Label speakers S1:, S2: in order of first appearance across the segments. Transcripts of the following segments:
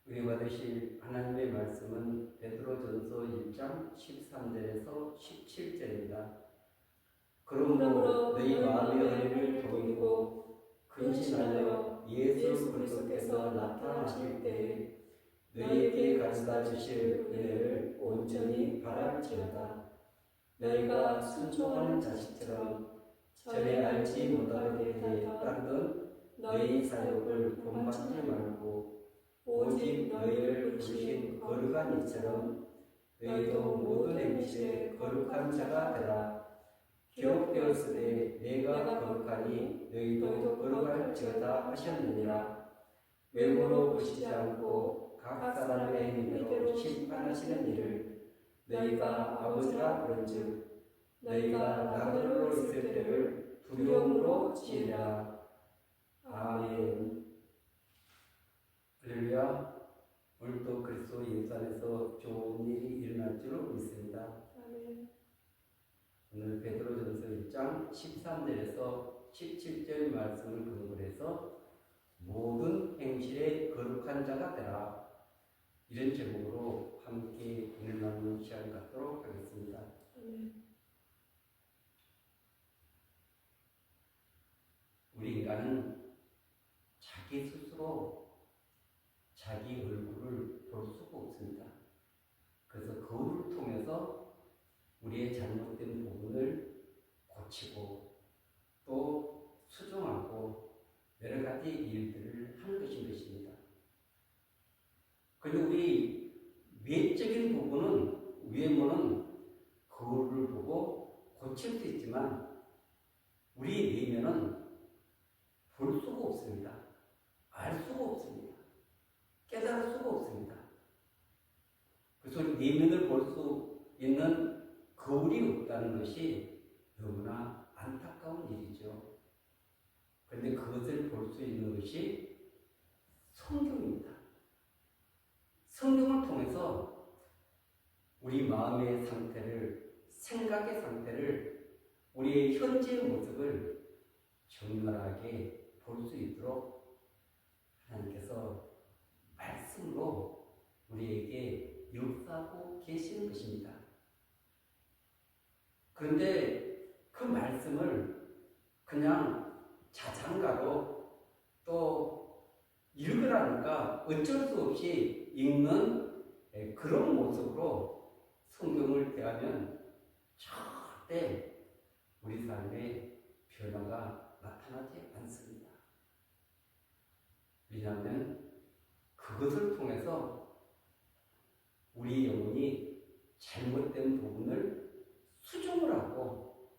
S1: 우리 받으실 하나님의 말씀은 베드로전서 1장 13절에서 17절입니다. 그러므로 너희 마음의 은혜를 돌리고 근신하여 예수 그리스도께서 나타나실 때에 너희에게 가져다 주실 은혜를 온전히 바랄지어다. 너희가 순종하는 자식처럼 전에 알지 못하게 따르던 너희 사역을 본받지 말고 오직 너희를 부르신 거룩한 이처럼 너희도 모든 행실에 거룩한 자가 되라. 기록되었으되 내가 거룩하니 너희도 거룩할지어다 하셨느니라. 외모로 보시지 않고 각 사람의 행위대로 심판하시는 일을 너희가 아버지라 부른즉 너희가 나그네로 있을 때를 두려움으로 지으라. 아멘. 할렐루야. 오늘도 그리스도 예수 안에서 좋은 일이 일어날 줄 믿습니다.
S2: 아멘.
S1: 오늘 베드로전서 1장 13절에서 17절 말씀을 근거로 해서 모든 행실에 거룩한 자가 되라, 이런 제목으로 함께 은혜 나누는 시간 갖도록 하겠습니다.
S2: 아멘.
S1: 우리 인간은 자기 스스로 자기 얼굴을 볼 수가 없습니다. 그래서 거울을 통해서 우리의 잘못된 부분을 고치고 또 수정하고 여러 가지 일들을 하는 것입니다. 그런데 우리 외적인 부분은, 외모는 거울을 보고 고칠 수 있지만 우리 내면은 볼 수가 없습니다. 알 수가 없습니다. 깨달을 수가 없습니다. 그래서 우리 내면을 볼 수 있는 거울이 없다는 것이 너무나 안타까운 일이죠. 그런데 그것을 볼 수 있는 것이 성경입니다. 성경을 통해서 우리 마음의 상태를, 생각의 상태를, 우리의 현재의 모습을 정갈하게 볼 수 있도록 하나님께서 말씀으로 우리에게 역사하고 계시는 것입니다. 그런데 그 말씀을 그냥 자장가로 또 읽으라니까 어쩔 수 없이 읽는 그런 모습으로 성경을 대하면 절대 우리 삶에 변화가 나타나지 않습니다. 왜냐하면 그것을 통해서 우리 영혼이 잘못된 부분을 수정을 하고,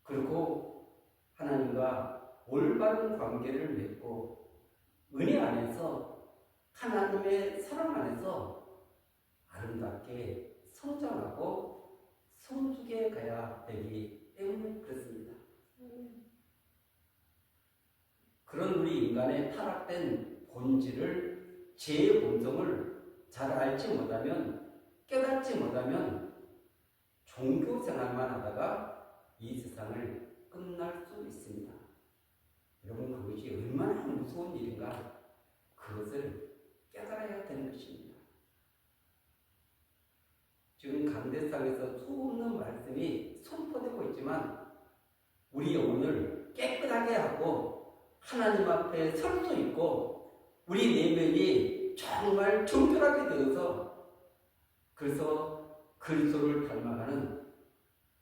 S1: 그리고 하나님과 올바른 관계를 맺고 은혜 안에서, 하나님의 사랑 안에서 아름답게 성장하고 성숙해 가야 되기 때문에 그렇습니다. 그런 우리 인간의 타락된 본질을, 죄의 본성을 잘 알지 못하면, 깨닫지 못하면 종교 생활만 하다가 이 세상을 끝날 수 있습니다. 여러분, 그것이 얼마나 무서운 일인가, 그것을 깨달아야 되는 것입니다. 지금 강대상에서 수없는 말씀이 선포되고 있지만 우리 영혼을 깨끗하게 하고 하나님 앞에 설 수 있고 우리 내면이 정말 정결하게 되어서, 그래서 그리스도를 닮아가는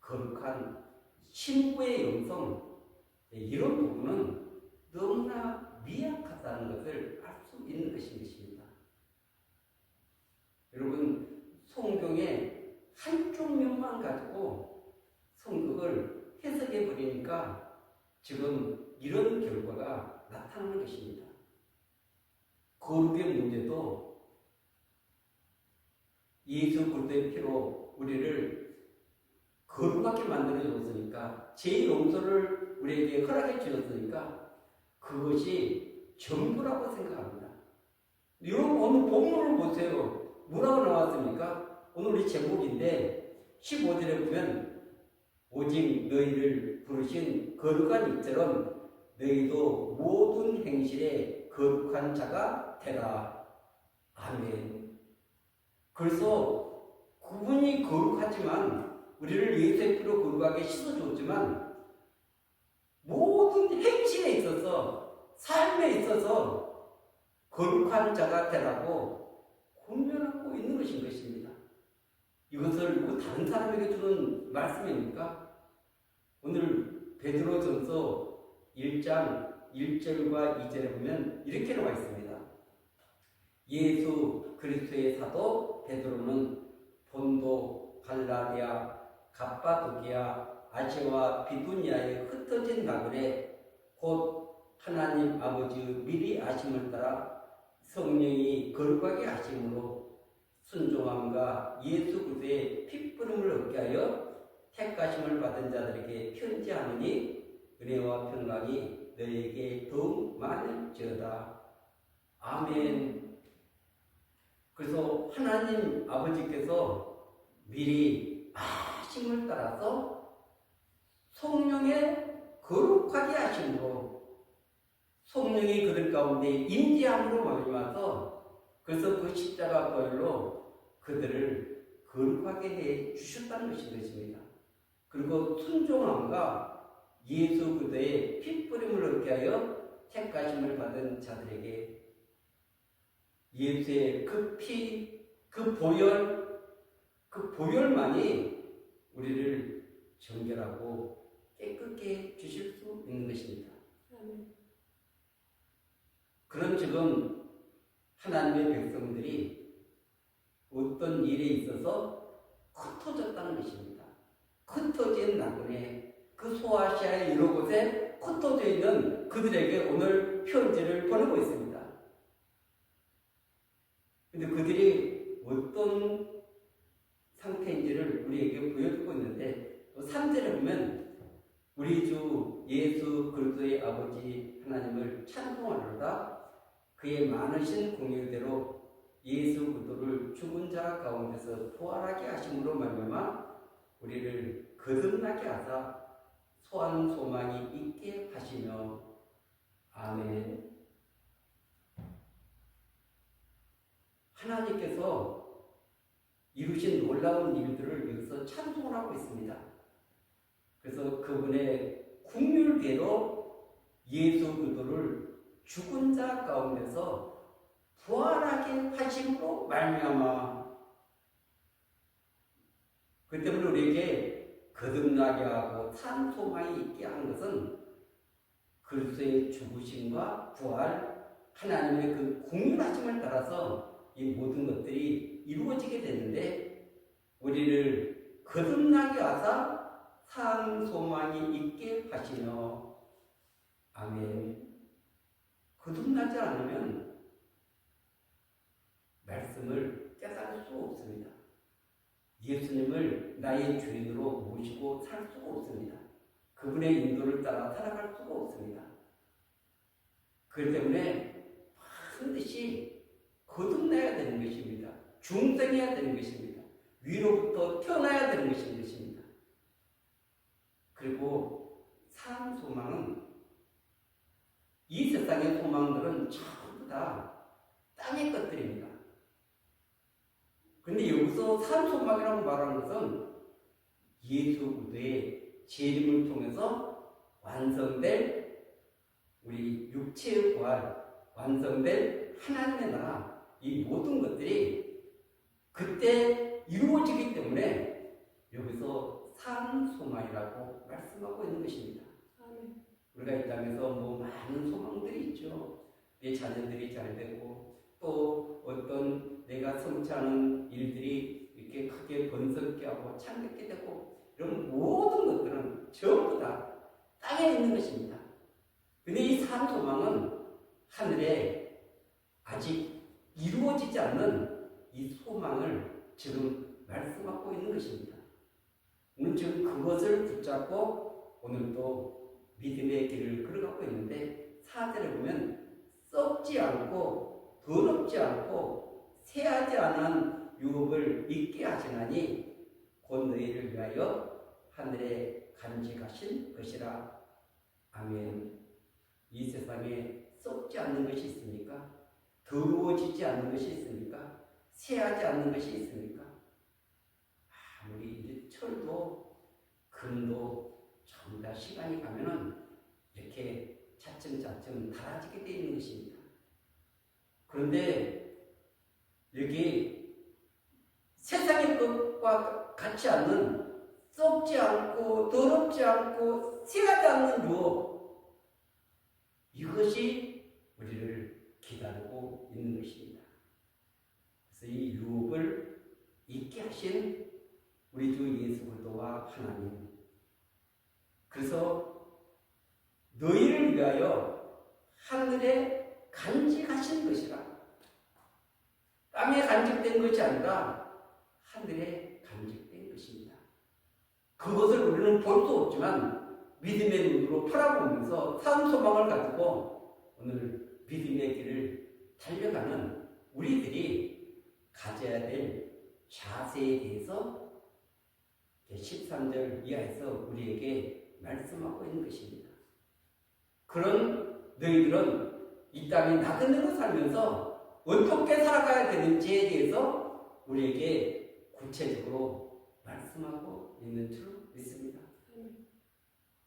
S1: 거룩한 신부의 영성, 이런 부분은 너무나 미약하다는 것을 알 수 있는 것입니다. 여러분, 성경의 한쪽 면만 가지고 성경을 해석해 버리니까 지금 이런 결과가 나타나는 것입니다. 거룩의 문제도 예수 그리스도의 피로 우리를 거룩하게 만들어 줬으니까, 죄 용서를 우리에게 허락해 주셨으니까 그것이 전부라고 생각합니다. 여러분, 오늘 본문을 보세요. 뭐라고 나왔습니까? 오늘 우리 제목인데 15절에 보면 오직 너희를 부르신 거룩한 이처럼 너희도 모든 행실에 거룩한 자가 되라. 아멘. 그래서 그분이 거룩하지만 우리를 예수의 피로 거룩하게 씻어줬지만 모든 행실에 있어서 삶에 있어서 거룩한 자가 되라고 권면하고 있는 것인 것입니다. 이것을 뭐 다른 사람에게 주는 말씀입니까? 오늘 베드로전서 1장 1절과 2절에 보면 이렇게 나와 있습니다. 예수 그리스도의 사도 베드로는 본도, 갈라디아, 갑바도기아, 아시아와 비두니아에 흩어진 나그네 곧 하나님 아버지 미리 아심을 따라 성령이 거룩하게 하심으로 순종함과 예수 그리스도의 핏부름을 얻게 하여 택하심을 받은 자들에게 편지하느니 은혜와 평강이 너에게 더욱 많을지어다. 아멘. 그래서 하나님 아버지께서 미리 아심을 따라서 성령의 거룩하게 하심으로 성령이 그들 가운데 임재함으로 말미암아서 그래서 그 십자가 보혈로 그들을 거룩하게 해 주셨다는 것입니다. 그리고 순종함과 예수 그리스도의 핏부림을 얻게 하여 택하심을 받은 자들에게 예수의 그 피, 그 보혈만이 우리를 정결하고 깨끗게 주실 수 있는 것입니다. 그런 지금 하나님의 백성들이 어떤 일에 있어서 흩어졌다는 것입니다. 흩어진 나그네, 그 소아시아의 여러 곳에 흩어져 있는 그들에게 오늘 편지를 보내고 있습니다. 근데 그들이 어떤 상태인지를 우리에게 보여주고 있는데 3절에 보면 우리 주 예수 그리스도의 아버지 하나님을 찬송하노라. 그의 많으신 공의대로 예수 그리스도를 죽은 자 가운데서 부활하게 하심으로 말미암아 우리를 거듭나게 하사 소한 소망이 있게 하시며 아멘. 하나님께서 이루신 놀라운 일들을 여기서 찬송을 하고 있습니다. 그래서 그분의 국률대로 예수 그리스도를 죽은 자 가운데서 부활하게 하심으로 말미암아 그 때문에 우리에게 거듭나게 하고 산 소망이 있게 한 것은 그리스도의 죽으심과 부활, 하나님의 그 국률하심을 따라서 이 모든 것들이 이루어지게 되는데 우리를 거듭나게 하사 산 소망이 있게 하시며 아멘. 거듭나지 않으면 말씀을 깨달을 수 없습니다. 예수님을 나의 주인으로 모시고 살 수가 없습니다. 그분의 인도를 따라 살아갈 수가 없습니다. 그렇기 때문에 반드시 거듭나야 되는 것입니다. 중생해야 되는 것입니다. 위로부터 태어나야 되는 것입니다. 그리고 산 소망은 이 세상의 소망들은 전부 다 땅의 것들입니다. 그런데 여기서 산 소망이라고 말하는 것은 예수 그리스도의 재림을 통해서 완성될 우리 육체의 부활, 완성될 하나님의 나라 이 모든 것들이 그때 이루어지기 때문에 여기서 산 소망이라고 말씀하고 있는 것입니다. 우리가 이 땅에서 뭐 많은 소망들이 있죠. 내 자녀들이 잘 되고 또 어떤 내가 성취하는 일들이 이렇게 크게 번성케 하고 창뵙게 되고 이런 모든 것들은 전부 다 땅에 있는 것입니다. 근데 이 산 소망은 하늘에 아직 이루어지지 않는 이 소망을 지금 말씀하고 있는 것입니다. 오늘 지금 그것을 붙잡고 오늘도 믿음의 길을 걸어가고 있는데 4절에 보면 썩지 않고 더럽지 않고 새하지 않은 유업을 잊게 하시나니 곧 너희를 위하여 하늘에 간직하신 것이라. 아멘. 이 세상에 썩지 않는 것이 있습니까? 더러워지지 않는 것이 있습니까? 새하지 않는 것이 있습니까? 아무리 이제 철도 금도 전부 다 시간이 가면은 이렇게 차츰차츰 닳아지게 되어 있는 것입니다. 그런데 여기 세상의 것과 같지 않는 썩지 않고 더럽지 않고 새하지 않는 유업, 이것이 우리를 기다리고 있는 것입니다. 그래서 이 유업을 잊게 하신 우리 주 예수 그리스도와 하나님, 그래서 너희를 위하여 하늘에 간직하신 것이라. 땅에 간직된 것이 아니라 하늘에 간직된 것입니다. 그것을 우리는 볼 수 없지만 믿음의 눈으로 바라보면서 산 소망을 가지고 오늘 믿음의 길을 달려가는 우리들이 가져야 될 자세에 대해서 13절 이하에서 우리에게 말씀하고 있는 것입니다. 그런 너희들은 이 땅에 나그네로 살면서 어떻게 살아가야 되는지에 대해서 우리에게 구체적으로 말씀하고 있는 줄 믿습니다.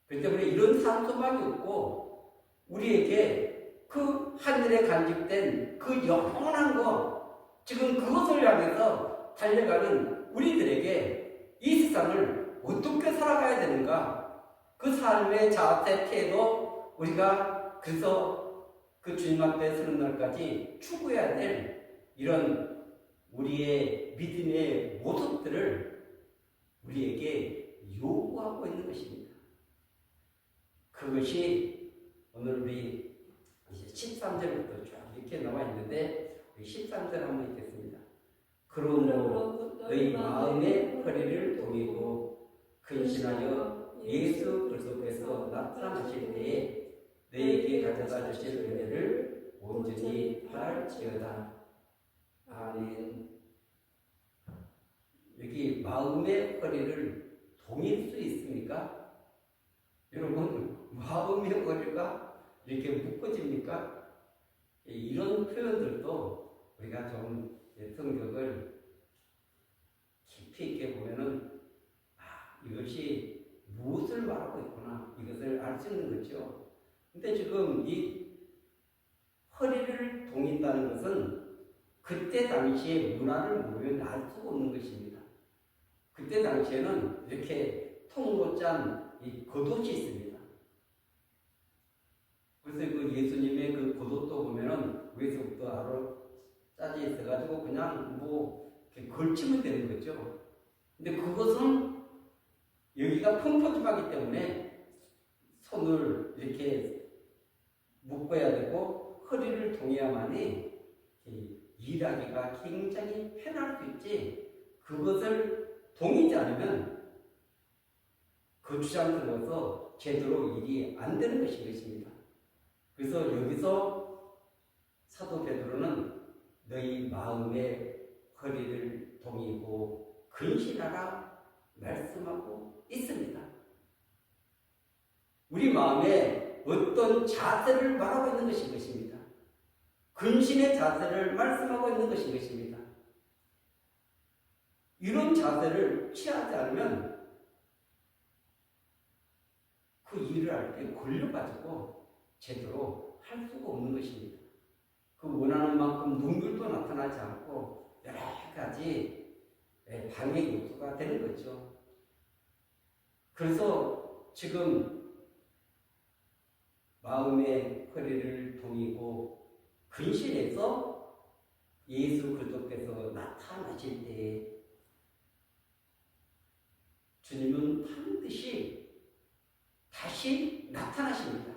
S1: 그렇기 때문에 이런 삶 소망이 없고 우리에게 그 하늘에 간직된 그 영원한 것, 지금 그것을 향해서 달려가는 우리들에게 이 세상을 어떻게 살아가야 되는가, 그 삶의 자세, 태도, 우리가 그래서 그 주님 앞에 서는 날까지 추구해야 될 이런 우리의 믿음의 모습들을 우리에게 요구하고 있는 것입니다. 그것이 오늘 우리 13절부터 쭉 이렇게 나와 있는데 13절 한번 읽겠습니다. 그러므로 너희 마음의 허리를 동이고 근신하여 예수 그리스도께서 나타나실 때에 너희에게 가져다 주실 은혜를 온전히 바랄지어다. 아멘. 여기 마음의 허리를 동일 수 있습니까? 여러분, 마음의 허리가 이렇게 묶어집니까? 이런 표현들도 우리가 좀 성경을 깊이 있게 보면은 이것이 무엇을 말하고 있구나, 이것을 알 수 있는 거죠. 근데 지금 이 허리를 동인다는 것은 그때 당시의 문화를 모르면 알 수가 없는 것입니다. 그때 당시에는 이렇게 통으로 짠 이 겉옷이 있습니다. 그래서 그 예수님의 그 겉옷도 보면은 위에서부터 아래로 짜져 있어가지고 그냥 뭐 이렇게 걸치면 되는 거죠. 근데 그것은 여기가 펑퍼짐하기 때문에 손을 이렇게 묶어야 되고 허리를 동여야만이 일하기가 굉장히 편할 수 있지, 그것을 동이지 않으면 거추장 들어서 제대로 일이 안 되는 것입니다. 그래서 여기서 사도 베드로는 너희 마음의 허리를 동이고 근신하라 말씀하고 있습니다. 우리 마음에 어떤 자세를 말하고 있는 것인 것입니다. 근신의 자세를 말씀하고 있는 것인 것입니다. 이런 자세를 취하지 않으면 그 일을 할 때 걸려가지고 제대로 할 수가 없는 것입니다. 그 원하는 만큼 능률도 나타나지 않고 여러 가지 방해 요소가 되는 거죠. 그래서 지금 마음의 허리를 동이고 근신해서 예수 그리스도께서 나타나실 때에 주님은 반드시 다시 나타나십니다.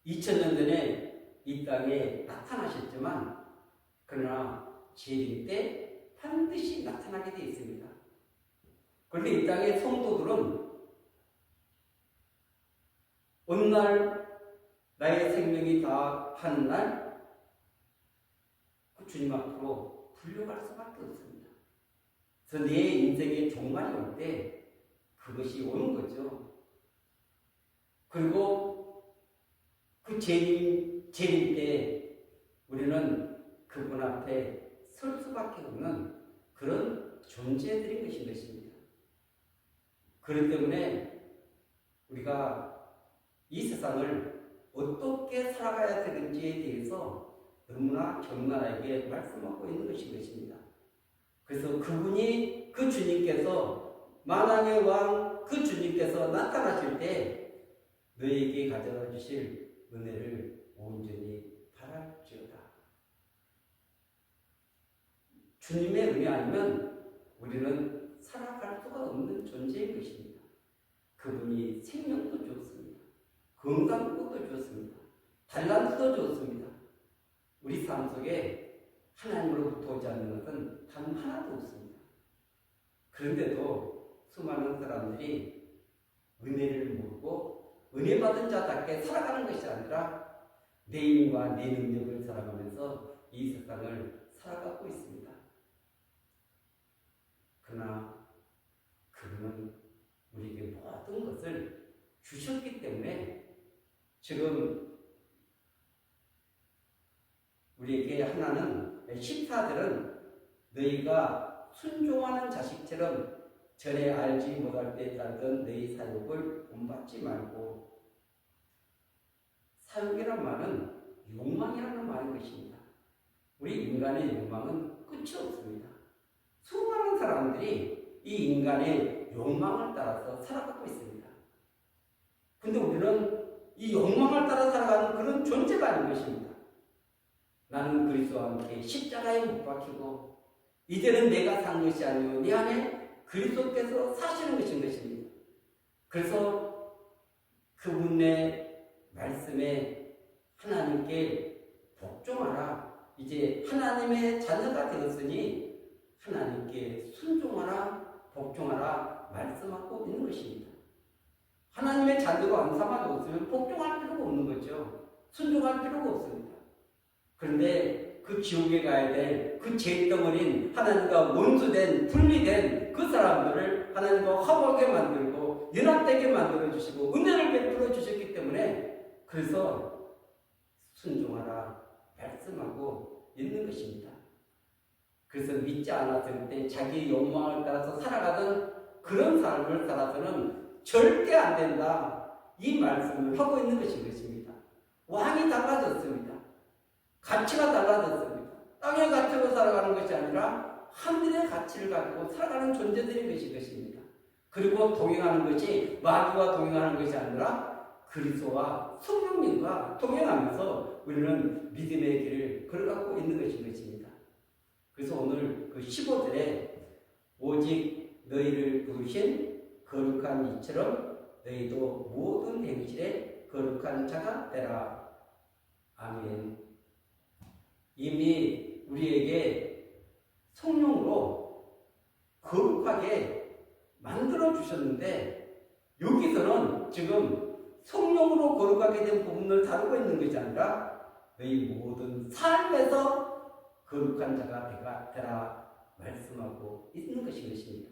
S1: 2000년 전에 이 땅에 나타나셨지만 그러나 재림 때 반드시 나타나게 되어 있습니다. 그런데 이 땅의 성도들은 어느 날 나의 생명이 다 하는 날 그 주님 앞으로 불려갈 수밖에 없습니다. 그래서 내 인생의 종말이 올 때 그것이 오는 거죠. 그리고 그 재림 때 우리는 그분 앞에 설 수밖에 없는 그런 존재들인 것입니다. 그렇기 때문에 우리가 이 세상을 어떻게 살아가야 되는지에 대해서 너무나 적나라하게 말씀하고 있는 것입니다. 그래서 그분이 그 주님께서 만왕의 왕 그 주님께서 나타나실 때 너에게 가져다 주실 은혜를 온전히 바랄지어다. 주님의 은혜 아니면 우리는 살아갈 수가 없는 존재인 것입니다. 그분이 생명도 주었습니다. 건강도 주었습니다. 달란트도 주었습니다. 우리 삶 속에 하나님으로부터 오지 않는 것은 단 하나도 없습니다. 그런데도 수많은 사람들이 은혜를 모르고 은혜 받은 자답게 살아가는 것이 아니라 내 힘과 내 능력을 살아가면서 이 세상을 살아가고 있습니다. 그러나 그분은 우리에게 모든 것을 주셨기 때문에 지금 우리에게 하나는 십사들은 너희가 순종하는 자식처럼 전에 알지 못할 때 따르던 너희 사욕을 본받지 말고, 사욕이란 말은 욕망이라는 말인 것입니다. 우리 인간의 욕망은 끝이 없습니다. 수많은 사람들이 이 인간의 욕망을 따라서 살아가고 있습니다. 근데 우리는 이 욕망을 따라 살아가는 그런 존재가 아닌 것입니다. 나는 그리스도와 함께 십자가에 못 박히고 이제는 내가 산 것이 아니요 내 안에 그리스도께서 사시는 것입니다. 그래서 그분의 말씀에 하나님께 복종하라. 이제 하나님의 자녀가 되었으니 하나님께 순종하라, 복종하라 말씀하고 있는 것입니다. 하나님의 자녀로 안 삼아줬으면 복종할 필요가 없는 거죠. 순종할 필요가 없습니다. 그런데 그 지옥에 가야 될 그 죄덩어린 하나님과 원수된 분리된 그 사람들을 하나님과 화목하게 만들고 연합되게 만들어 주시고 은혜를 베풀어 주셨기 때문에 그래서 순종하라 말씀하고 있는 것입니다. 그래서 믿지 않았을 때 자기 욕망을 따라서 살아가던 그런 삶을 살아서는 절대 안 된다. 이 말씀을 하고 있는 것입니다. 왕이 달라졌습니다. 가치가 달라졌습니다. 땅의 가치로 살아가는 것이 아니라 하늘의 가치를 가지고 살아가는 존재들인 것입니다. 그리고 동행하는 것이 마귀와 동행하는 것이 아니라 그리스도와 성령님과 동행하면서 우리는 믿음의 길을 걸어가고 있는 것입니다. 그래서 오늘 그 15절에 오직 너희를 부르신 거룩한 이처럼 너희도 모든 행실에 거룩한 자가 되라. 아멘. 이미 우리에게 성령으로 거룩하게 만들어 주셨는데 여기서는 지금 성령으로 거룩하게 된 부분을 다루고 있는 것이 아니라 너희 모든 삶에서 거룩한 자가 되라 말씀하고 있는 것입니다.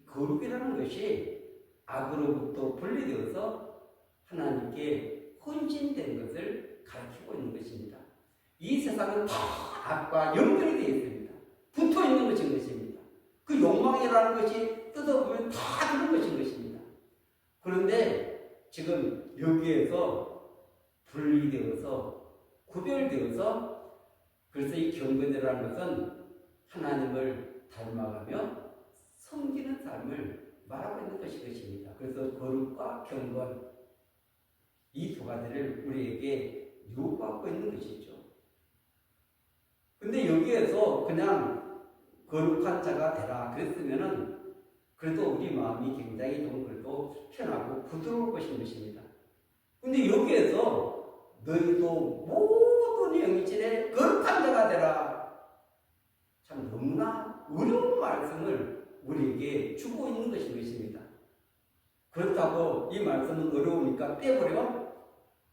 S1: 거룩이라는 것이 악으로부터 분리되어서 하나님께 헌신된 것을 가르치고 있는 것입니다. 이 세상은 다 악과 연결이 되어 있습니다. 붙어 있는 것입니다. 그 욕망이라는 것이 뜯어보면 다 그런 것입니다. 그런데 지금 여기에서 분리되어서 구별되어서 그래서 이 경건이라는 것은 하나님을 닮아가며 섬기는 삶을 말하고 있는 것입니다. 그래서 거룩과 경건 이 두 가지를 우리에게 요구하고 있는 것이죠. 근데 여기에서 그냥 거룩한 자가 되라 그랬으면은 그래도 우리 마음이 굉장히 좀 그래도 편하고 부드러울 것입니다. 근데 여기에서 너희도 모든 영이질에 거룩한 자가 되라. 참 너무나 어려운 말씀을 우리에게 주고 있는 것입니다. 그렇다고 이 말씀은 어려우니까 빼버려?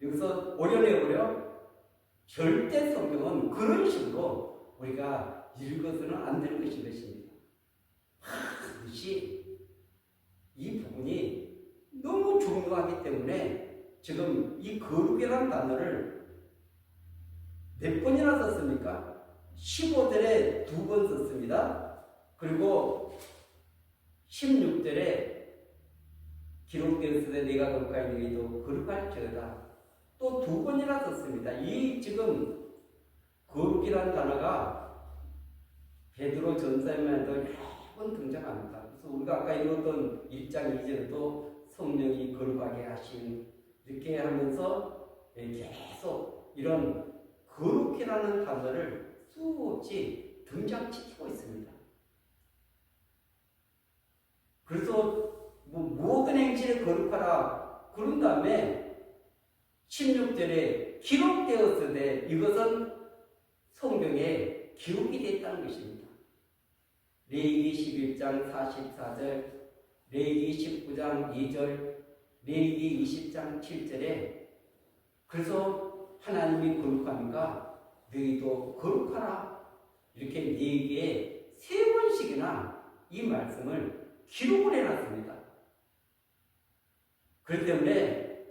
S1: 여기서 오려내버려? 절대 성경은 그런 식으로 우리가 읽어서는 안 되는 것입니다. 반드시 이 부분이 너무 중요하기 때문에 지금 이 거룩이라는 단어를 몇 번이나 썼습니까? 15절에 2번 썼습니다. 그리고 16절에 기록되었으되 네가 거룩하여 너희도 거룩할지어다. 또 2번이나 썼습니다. 이 지금 거룩이라는 단어가 베드로 전서에만도 여러 번 등장합니다. 그래서 우리가 아까 읽었던 1장 2절에도 성령이 거룩하게 하신 이렇게 하면서 계속 이런 거룩이라는 단어를 수없이 등장시키고 있습니다. 그래서 모든 행실에 거룩하라 그런 다음에 16절에 기록되었으되 이것은 성경에 기록이 됐다는 것입니다. 레위기 11장 44절, 레위기 19장 2절, 레위기 20장 7절에 그래서 하나님이 거룩하니까 너희도 거룩하라 이렇게 4개에 3번씩이나 이 말씀을 기록을 해놨습니다. 그렇기 때문에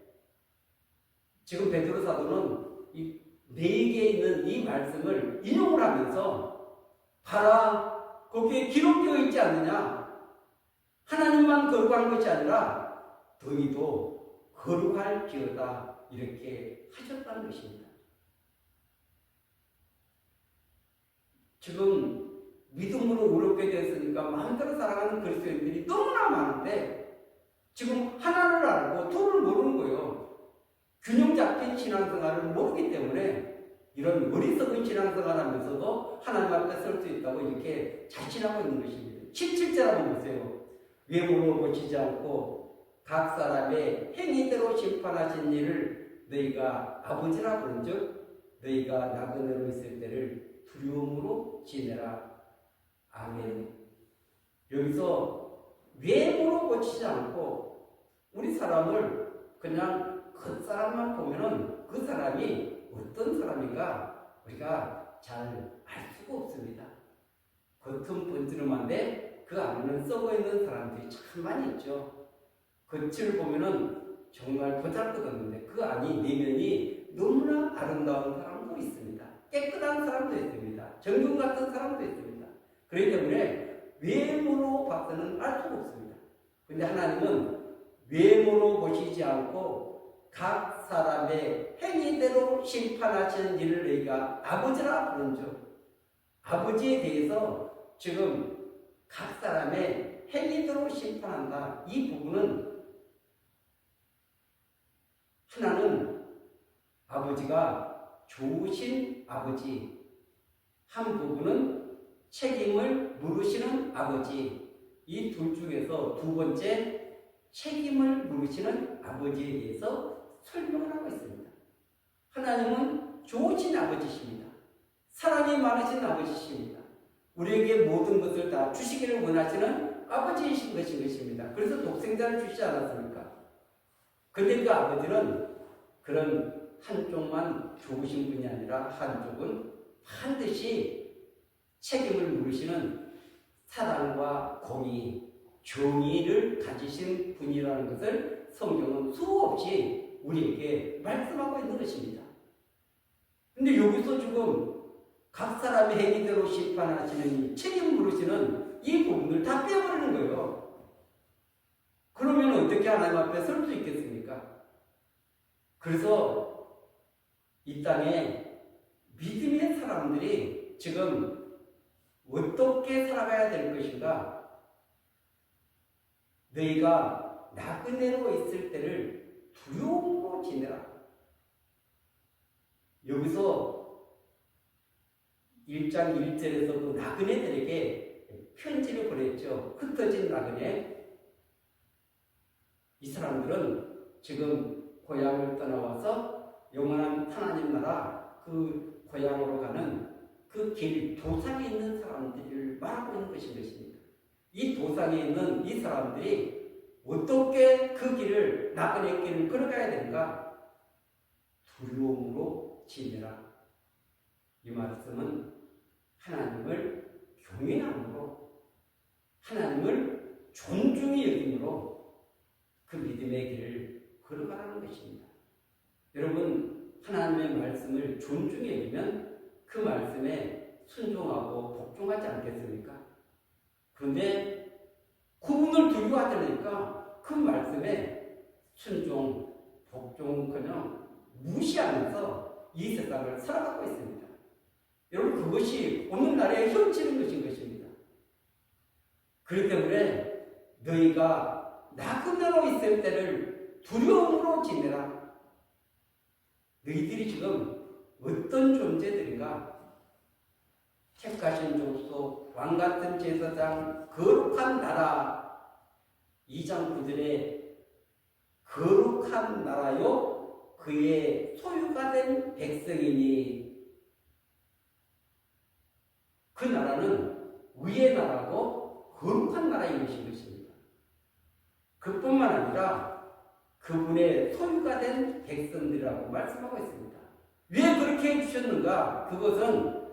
S1: 지금 베드로 사도는 이 4개에 있는 이 말씀을 인용을 하면서 봐라 거기에 기록되어 있지 않느냐 하나님만 거룩한 것이 아니라 너희도 거룩할지어다 이렇게 하셨다는 것입니다. 지금 믿음으로 어렵게 됐으니까 마음대로 살아가는 그리스도인들이 너무나 많은데 지금 하나를 알고 둘을 모르는 거예요. 균형 잡힌 신앙생활을 모르기 때문에 이런 어리석은 신앙생활 하면서도 하나님 앞에 설 수 있다고 이렇게 자신하고 있는 것입니다. 17절 한번 보세요. 외모로 고치지 않고 각 사람의 행위대로 심판하신 일을 너희가 아버지라 부른즉 너희가 나그네로 있을 때를 두려움으로 지내라. 아멘. 여기서 외모로 고치지 않고 우리 사람을 그냥 그 사람만 보면은 그 사람이 어떤 사람인가 우리가 잘 알 수가 없습니다. 겉은 번지름한데 그 안에는 썩어있는 사람들이 참 많이 있죠. 겉을 보면은 정말 보잘것없는데 그 안이 내면이 너무나 아름다운 사람도 있습니다. 깨끗한 사람도 있습니다. 정금 같은 사람도 있습니다. 그렇기 때문에 외모로 봐서는 알 수가 없습니다. 그런데 하나님은 외모로 보시지 않고 각 사람의 행위대로 심판하시는 일을 너희가 아버지라 부른즉 아버지에 대해서 지금 각 사람의 행위대로 심판한다. 이 부분은 하나는 아버지가 좋으신 아버지, 한 부분은 책임을 물으시는 아버지, 이 둘 중에서 2번째 책임을 물으시는 아버지에 대해서 설명을 하고 있습니다. 하나님은 좋으신 아버지십니다. 사랑이 많으신 아버지십니다. 우리에게 모든 것을 다 주시기를 원하시는 아버지이신 것입니다. 그래서 독생자를 주시지 않았습니까? 그런데 그 아버지는 그런 한쪽만 좋으신 분이 아니라 한쪽은 반드시 책임을 물으시는 사랑과 공의, 정의를 가지신 분이라는 것을 성경은 수없이 우리에게 말씀하고 있는 것입니다. 근데 여기서 지금 각 사람의 행위대로 심판하시는 책임 물으시는 이 부분을 다 빼버리는 거예요. 그러면 어떻게 하나님 앞에 설 수 있겠습니까? 그래서 이 땅에 믿음의 사람들이 지금 어떻게 살아가야 될 것인가? 너희가 나그네로 있을 때를 두려움으로 지내라. 여기서 1장 1절에서도 나그네들에게 편지를 보냈죠. 흩어진 나그네. 이 사람들은 지금 고향을 떠나와서 영원한 하나님 나라 그 고향으로 가는 그 길, 도상에 있는 사람들을 말하고 있는 것입니다. 이 도상에 있는 이 사람들이 어떻게 그 길을, 나그네 길을 걸어가야 되는가? 두려움으로 지내라. 이 말씀은 하나님을 경외함으로, 하나님을 존중히 여김으로 그 믿음의 길을 걸어가라는 것입니다. 여러분, 하나님의 말씀을 말씀을 존중해 여기면 그 말씀에 순종하고 복종하지 않겠습니까? 그런데 그분을 두려워하니까 그 말씀에 순종, 복종은커녕 무시하면서 이 세상을 살아가고 있습니다. 여러분, 그것이 오늘날에 혀치는 것인 것입니다. 그렇기 때문에 너희가 나그네로 있을 때를 두려움으로 지내라. 너희들이 지금 어떤 존재들인가? 택하신 족속, 왕같은 제사장, 거룩한 나라. 2장 9절에 거룩한 나라요 그의 소유가 된 백성이니, 그 나라는 의의 나라고 거룩한 나라인 것입니다. 그뿐만 아니라 그분의 소유가 된 백성들이라고 말씀하고 있습니다. 왜 그렇게 해주셨는가? 그것은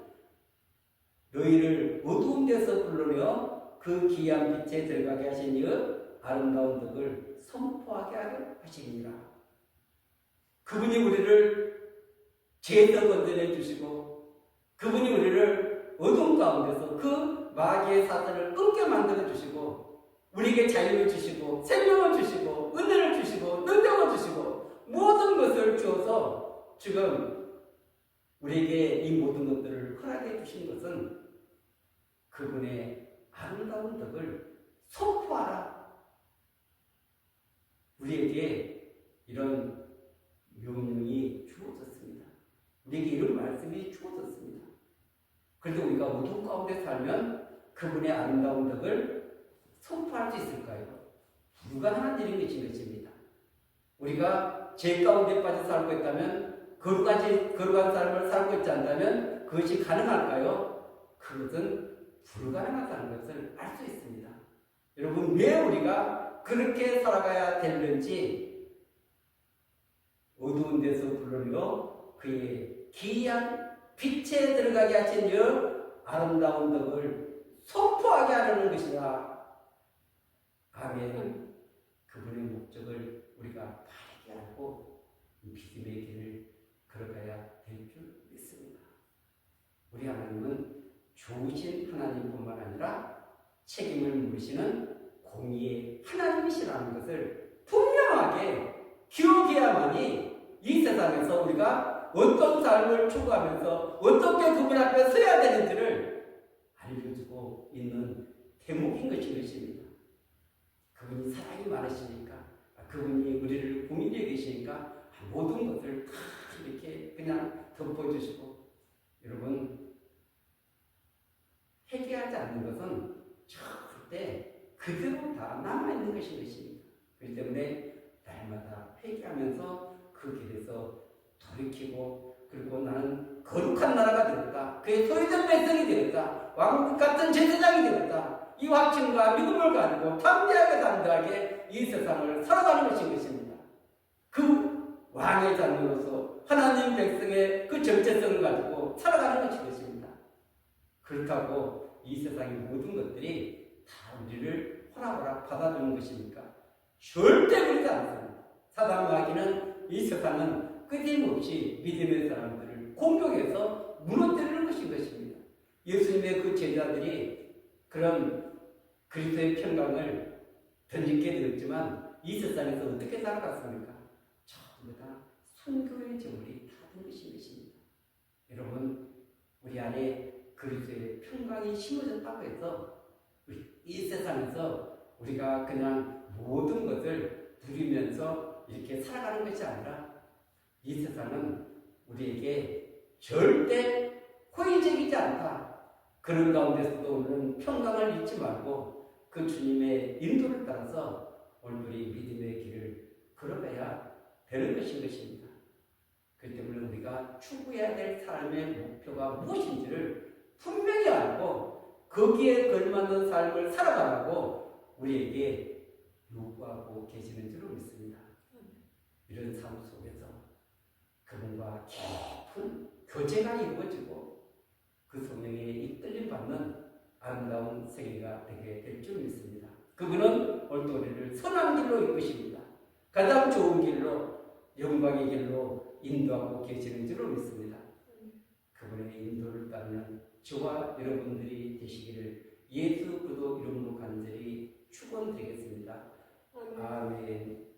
S1: 너희를 어두운 데서 불러내어 그 기이한 빛에 들어가게 하신 이 아름다운 덕을 선포하게 하려 하시니라. 그분이 우리를 죄에서 건져내 주시고, 그분이 우리를 어둠 가운데서 그 마귀의 사슬을 끊게 만들어 주시고, 우리에게 자유를 주시고, 생명을 주시고, 은혜를 주시고, 능력을 주시고, 모든 것을 주어서 지금 우리에게 이 모든 것들을 허락해 주신 것은 그분의 아름다운 덕을 선포하라. 우리에게 이런 명령이 주어졌습니다. 우리에게 이런 말씀이 주어졌습니다. 그래도 우리가 어둠 가운데 살면 그분의 아름다운 덕을 선포할 수 있을까요? 불가능한 일인 것입니다. 우리가 죄 가운데 빠져 살고 있다면, 거룩한 삶을 살고 있지 않다면 그것이 가능할까요? 그것은 불가능하다는 것을 알 수 있습니다. 여러분, 왜 우리가 그렇게 살아가야 되는지, 어두운 데서 불러내어 그의 기이한 빛에 들어가게 하신 이 아름다운 덕을 선포하게 하려는 것이다. 아멘. 그분의 목적을 우리가 바르게 알고 믿음의 길을 걸어가야 될 줄 믿습니다. 우리 하나님은 좋으신 하나님뿐만 아니라 책임을 물으시는 공의의 하나님이시라는 것을 분명하게 기억해야만이 이 세상에서 우리가 어떤 삶을 추구하면서 어떻게 그분 앞에 서야 되는지를 알려주고 있는 대목인 것입니다. 그분이 사랑이 많으시니까, 그분이 우리를 고민해 계시니까 모든 것을 다 이렇게 그냥 덮어주시고, 여러분, 회개하지 않는 것은 절대 그대로 다 남아있는 것입니다. 그렇기 때문에 날마다 회개하면서 그 길에서 돌이키고, 그리고 나는 거룩한 나라가 되었다, 그의 소유된 백성이 되었다, 왕국 같은 제사장이 되었다, 이 확신과 믿음을 가지고 담대하게 담대하게 이 세상을 살아가는 것입니다. 그 왕의 자녀로서 하나님 백성의 그 정체성을 가지고 살아가는 것입니다. 그렇다고 이 세상의 모든 것들이 다 우리를 호락호락 받아주는 것입니까? 절대 그렇지 않습니다. 사단 마귀는 이 세상은 끊임없이 믿음의 사람들을 공격해서 무너뜨리는 것입니다. 예수님의 그 제자들이 그런 그리스도의 평강을 던지게 되었지만 이 세상에서 어떻게 살아갔습니까? 전부 다 순교의 저울이 닫은 것입니다. 여러분, 우리 안에 그리스도의 평강이 심어졌다고 해서 이 세상에서 우리가 그냥 모든 것을 누리면서 이렇게 살아가는 것이 아니라, 이 세상은 우리에게 절대 호의적이지 않다. 그런 가운데서도 우리는 평강을 잊지 말고 그 주님의 인도를 따라서 올바리 믿음의 길을 걸어가야 되는 것입니다. 그렇기 때문에 우리가 추구해야 될 삶의 목표가 무엇인지를 분명히 알고 거기에 걸맞는 삶을 살아가라고 우리에게 요구하고 계시는 줄로 믿습니다. 이런 삶 속에서 그분과 깊은 교제가 이루어지고 그 성령에 이끌림 받는 아름다운 세계가 되게 될 줄 믿습니다. 그분은 오늘도 우리를 선한 길로 이끄십니다. 가장 좋은 길로, 영광의 길로 인도하고 계시는 줄로 믿습니다. 그분의 인도를 따르는 저와 여러분들이 되시기를 예수 그리스도 이름으로 간절히 축원드리겠습니다. 아멘.